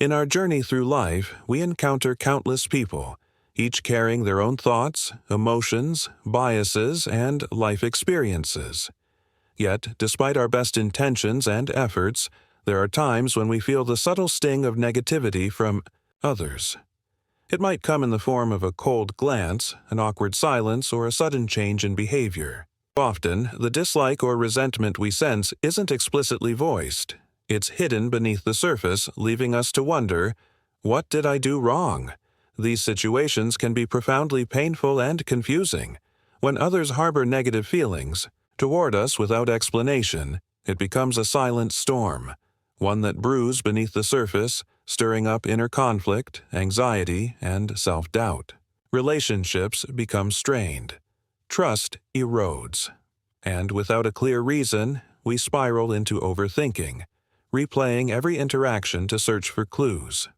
In our journey through life, we encounter countless people, each carrying their own thoughts, emotions, biases, and life experiences. Yet, despite our best intentions and efforts, there are times when we feel the subtle sting of negativity from others. It might come in the form of a cold glance, an awkward silence, or a sudden change in behavior. Often, the dislike or resentment we sense isn't explicitly voiced. It's hidden beneath the surface, leaving us to wonder, what did I do wrong? These situations can be profoundly painful and confusing. When others harbor negative feelings toward us without explanation, it becomes a silent storm, one that brews beneath the surface, stirring up inner conflict, anxiety, and self-doubt. Relationships become strained. Trust erodes. And without a clear reason, we spiral into overthinking, replaying every interaction to search for clues.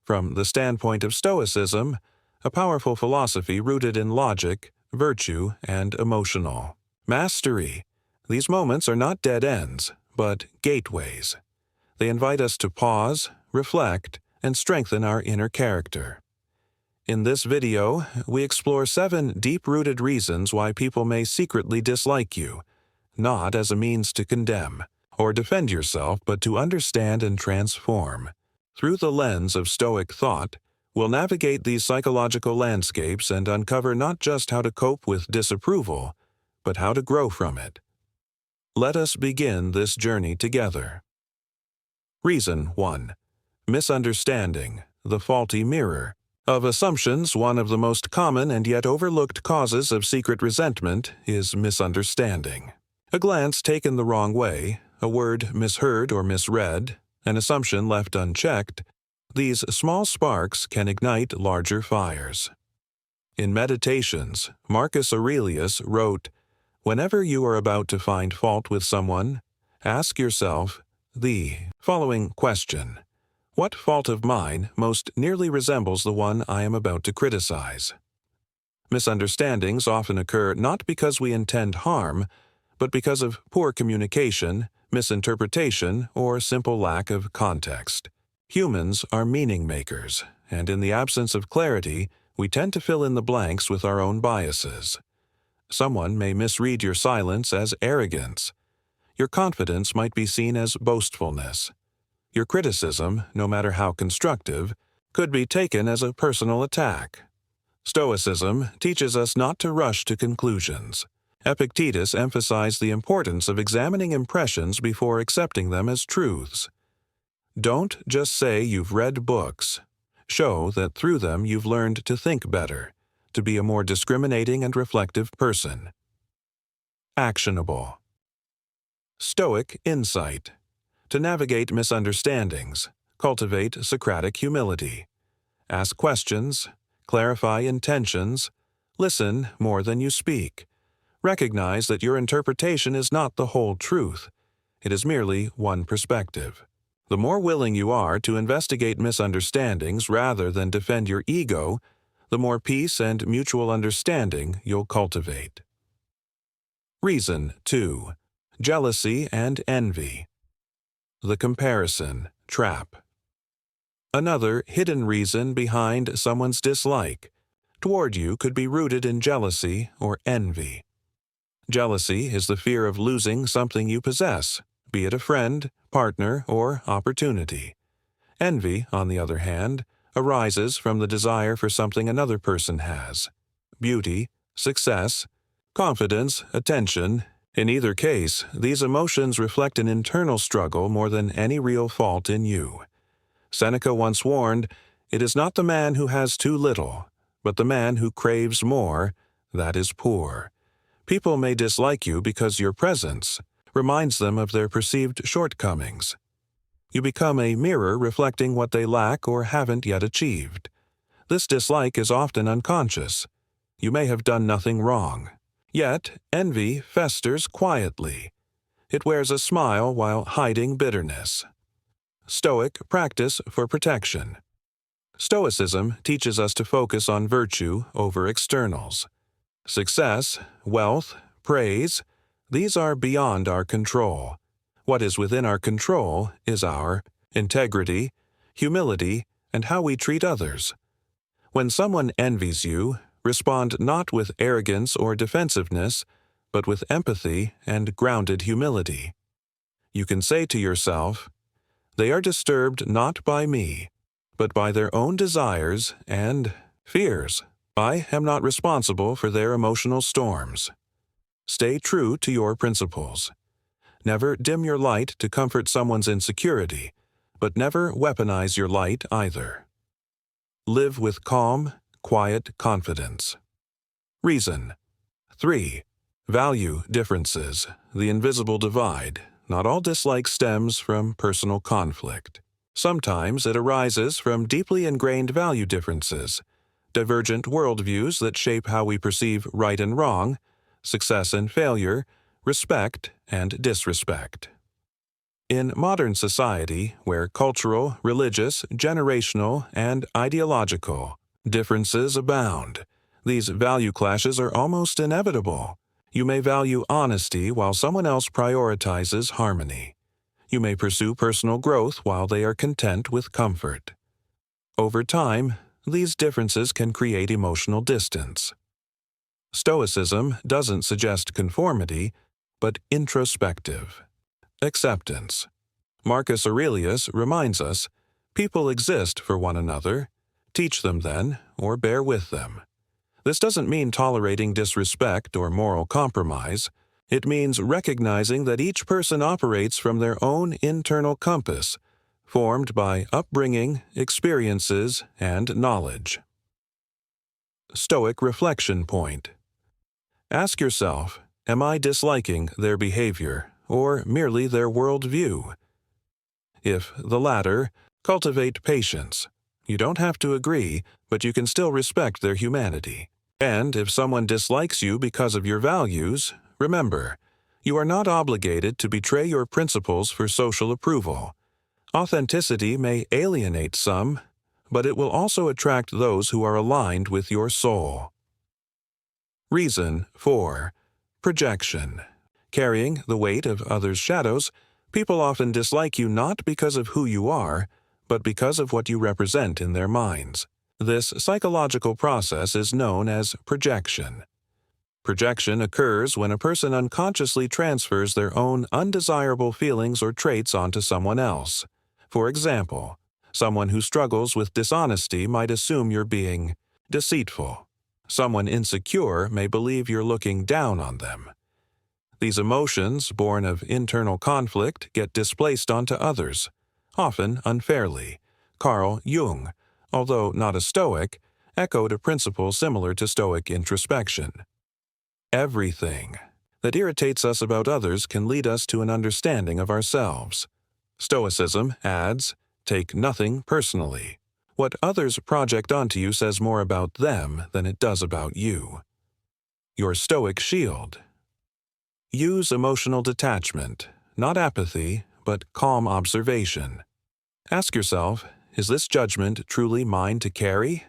From the standpoint of Stoicism, a powerful philosophy rooted in logic, virtue, and emotional mastery, these moments are not dead ends, but gateways. They invite us to pause, reflect, and strengthen our inner character. In this video, we explore 7 deep-rooted reasons why people may secretly dislike you, not as a means to condemn or defend yourself, but to understand and transform. Through the lens of Stoic thought, we'll navigate these psychological landscapes and uncover not just how to cope with disapproval, but how to grow from it. Let us begin this journey together. Reason 1. Misunderstanding, the faulty mirror. Of assumptions, one of the most common and yet overlooked causes of secret resentment is misunderstanding. A glance taken the wrong way, a word misheard or misread, an assumption left unchecked, these small sparks can ignite larger fires. In Meditations, Marcus Aurelius wrote, "Whenever you are about to find fault with someone, ask yourself the following question: what fault of mine most nearly resembles the one I am about to criticize?" Misunderstandings often occur not because we intend harm, but because of poor communication, misinterpretation, or simple lack of context. Humans are meaning makers, and in the absence of clarity, we tend to fill in the blanks with our own biases. Someone may misread your silence as arrogance. Your confidence might be seen as boastfulness. Your criticism, no matter how constructive, could be taken as a personal attack. Stoicism teaches us not to rush to conclusions. Epictetus emphasized the importance of examining impressions before accepting them as truths. Don't just say you've read books. Show that through them you've learned to think better, to be a more discriminating and reflective person. Actionable. Stoic insight. To navigate misunderstandings, cultivate Socratic humility. Ask questions, clarify intentions, listen more than you speak. Recognize that your interpretation is not the whole truth. It is merely one perspective. The more willing you are to investigate misunderstandings rather than defend your ego, the more peace and mutual understanding you'll cultivate. Reason 2. Jealousy and envy. The comparison trap. Another hidden reason behind someone's dislike toward you could be rooted in jealousy or envy. Jealousy is the fear of losing something you possess, be it a friend, partner, or opportunity. Envy, on the other hand, arises from the desire for something another person has: beauty, success, confidence, attention. In either case, these emotions reflect an internal struggle more than any real fault in you. Seneca once warned, "It is not the man who has too little, but the man who craves more, that is poor." People may dislike you because your presence reminds them of their perceived shortcomings. You become a mirror reflecting what they lack or haven't yet achieved. This dislike is often unconscious. You may have done nothing wrong. Yet, envy festers quietly. It wears a smile while hiding bitterness. Stoic practice for protection. Stoicism teaches us to focus on virtue over externals. Success, wealth, praise, these are beyond our control. What is within our control is our integrity, humility, and how we treat others. When someone envies you, respond not with arrogance or defensiveness, but with empathy and grounded humility. You can say to yourself, "They are disturbed not by me, but by their own desires and fears. I am not responsible for their emotional storms." Stay true to your principles. Never dim your light to comfort someone's insecurity, but never weaponize your light either. Live with calm, quiet confidence. Reason. 3. Value differences, the invisible divide. Not all dislike stems from personal conflict. Sometimes it arises from deeply ingrained value differences, divergent worldviews that shape how we perceive right and wrong, success and failure, respect and disrespect. In modern society, where cultural, religious, generational, and ideological differences abound, these value clashes are almost inevitable. You may value honesty while someone else prioritizes harmony. You may pursue personal growth while they are content with comfort. Over time, these differences can create emotional distance. Stoicism doesn't suggest conformity, but introspective acceptance. Marcus Aurelius reminds us, people exist for one another. Teach them then, or bear with them. This doesn't mean tolerating disrespect or moral compromise. It means recognizing that each person operates from their own internal compass, formed by upbringing, experiences, and knowledge. Stoic reflection point. Ask yourself, am I disliking their behavior or merely their worldview? If the latter, cultivate patience. You don't have to agree, but you can still respect their humanity. And if someone dislikes you because of your values, remember, you are not obligated to betray your principles for social approval. Authenticity may alienate some, but it will also attract those who are aligned with your soul. Reason 4. Projection. Carrying the weight of others' shadows, people often dislike you not because of who you are, but because of what you represent in their minds. This psychological process is known as projection. Projection occurs when a person unconsciously transfers their own undesirable feelings or traits onto someone else. For example, someone who struggles with dishonesty might assume you're being deceitful. Someone insecure may believe you're looking down on them. These emotions, born of internal conflict, get displaced onto others, often unfairly. Carl Jung, although not a Stoic, echoed a principle similar to Stoic introspection. Everything that irritates us about others can lead us to an understanding of ourselves. Stoicism adds, take nothing personally. What others project onto you says more about them than it does about you. Your Stoic shield. Use emotional detachment, not apathy, but calm observation. Ask yourself, is this judgment truly mine to carry?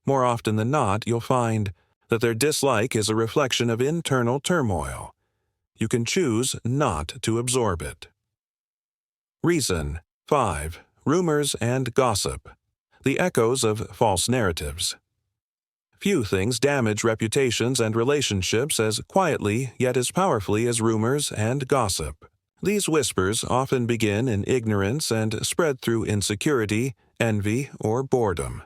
More often than not, you'll find that their dislike is a reflection of internal turmoil. You can choose not to absorb it. Reason 5. Rumors and gossip. The echoes of false narratives. Few things damage reputations and relationships as quietly yet as powerfully as rumors and gossip. These whispers often begin in ignorance and spread through insecurity, envy, or boredom.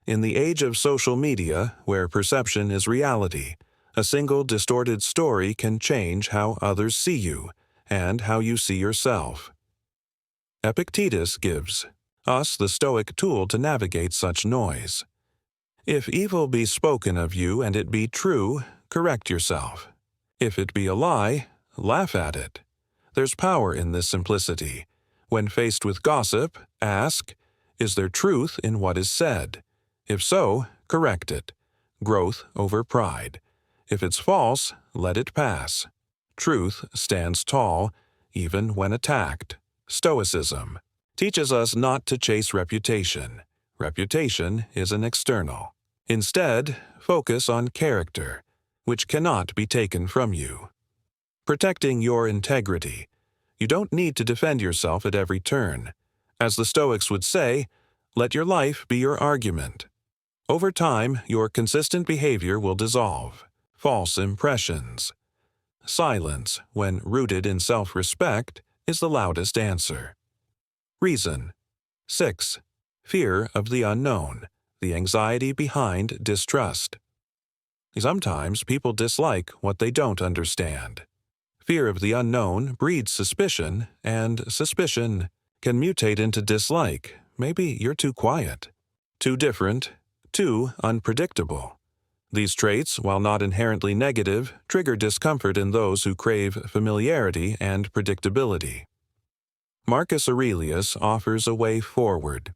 In the age of social media, where perception is reality, a single distorted story can change how others see you and how you see yourself. Epictetus gives us the Stoic tool to navigate such noise. If evil be spoken of you and it be true, correct yourself. If it be a lie, laugh at it. There's power in this simplicity. When faced with gossip, ask, is there truth in what is said? If so, correct it. Growth over pride. If it's false, let it pass. Truth stands tall, even when attacked. Stoicism teaches us not to chase reputation. Reputation is an external. Instead, focus on character, which cannot be taken from you. Protecting your integrity. You don't need to defend yourself at every turn. As the Stoics would say, let your life be your argument. Over time, your consistent behavior will dissolve. False impressions. Silence, when rooted in self-respect, is the loudest answer. Reason. 6. Fear of the unknown, the anxiety behind distrust. Sometimes people dislike what they don't understand. Fear of the unknown breeds suspicion, and suspicion can mutate into dislike. Maybe you're too quiet, too different, too unpredictable. These traits, while not inherently negative, trigger discomfort in those who crave familiarity and predictability. Marcus Aurelius offers a way forward.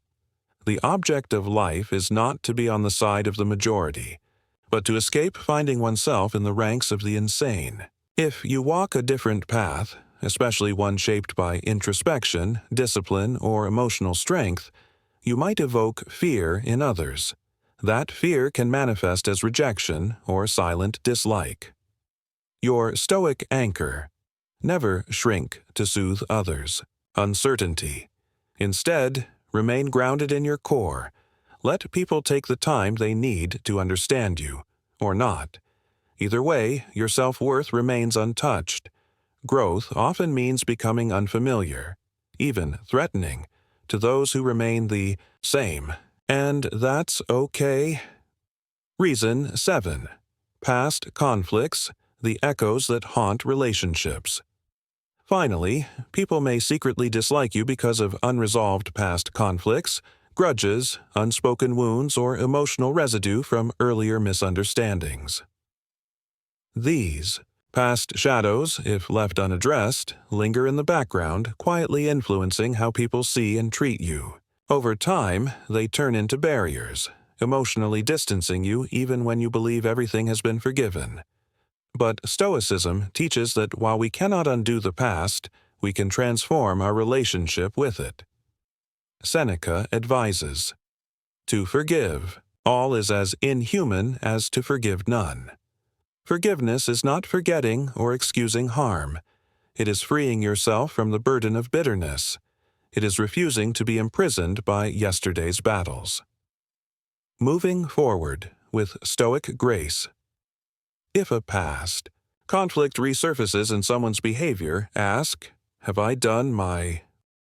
The object of life is not to be on the side of the majority, but to escape finding oneself in the ranks of the insane. If you walk a different path, especially one shaped by introspection, discipline, or emotional strength, you might evoke fear in others. That fear can manifest as rejection or silent dislike. Your Stoic anchor. Never shrink to soothe others. Uncertainty. Instead, remain grounded in your core. Let people take the time they need to understand you, or not. Either way, your self-worth remains untouched. Growth often means becoming unfamiliar, even threatening, to those who remain the same. And that's okay. Reason 7. Past conflicts, the echoes that haunt relationships. Finally, people may secretly dislike you because of unresolved past conflicts, grudges, unspoken wounds, or emotional residue from earlier misunderstandings. These past shadows, if left unaddressed, linger in the background, quietly influencing how people see and treat you. Over time, they turn into barriers, emotionally distancing you even when you believe everything has been forgiven. But Stoicism teaches that while we cannot undo the past, we can transform our relationship with it. Seneca advises, to forgive, all is as inhuman as to forgive none. Forgiveness is not forgetting or excusing harm. It is freeing yourself from the burden of bitterness. It is refusing to be imprisoned by yesterday's battles. Moving forward with Stoic grace. If a past conflict resurfaces in someone's behavior, ask, have I done my